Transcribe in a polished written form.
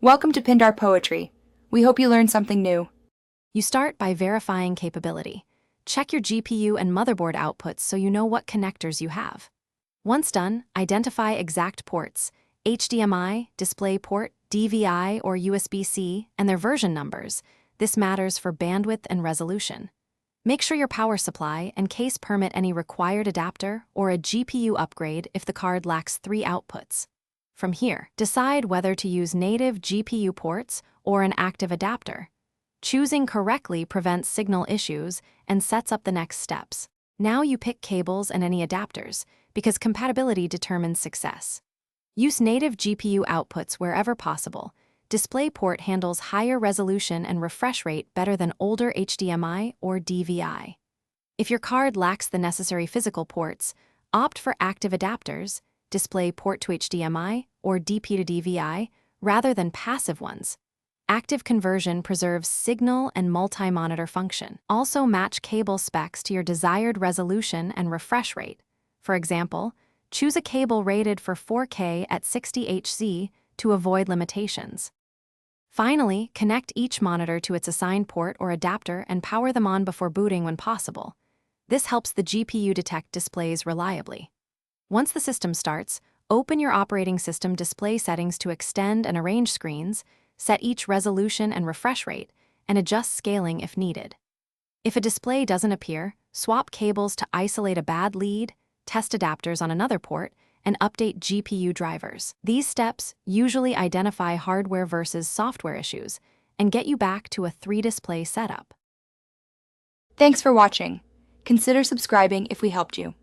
Welcome to Pindar Poetry. We hope you learned something new. You start by verifying capability. Check your GPU and motherboard outputs so you know what connectors you have. Once done, identify exact ports, HDMI, DisplayPort, DVI, or USB-C, and their version numbers. This matters for bandwidth and resolution. Make sure your power supply and case permit any required adapter or a GPU upgrade if the card lacks 3 outputs. From here, decide whether to use native GPU ports or an active adapter. Choosing correctly prevents signal issues and sets up the next steps. Now you pick cables and any adapters, because compatibility determines success. Use native GPU outputs wherever possible. DisplayPort handles higher resolution and refresh rate better than older HDMI or DVI. If your card lacks the necessary physical ports, opt for active adapters, DisplayPort to HDMI or DP to DVI, rather than passive ones. Active conversion preserves signal and multi-monitor function. Also match cable specs to your desired resolution and refresh rate. For example, choose a cable rated for 4K at 60Hz to avoid limitations. Finally, connect each monitor to its assigned port or adapter and power them on before booting when possible. This helps the GPU detect displays reliably. Once the system starts, open your operating system display settings to extend and arrange screens, set each resolution and refresh rate, and adjust scaling if needed. If a display doesn't appear, swap cables to isolate a bad lead, test adapters on another port, and update GPU drivers. These steps usually identify hardware versus software issues and get you back to a 3-display setup. Thanks for watching. Consider subscribing if we helped you.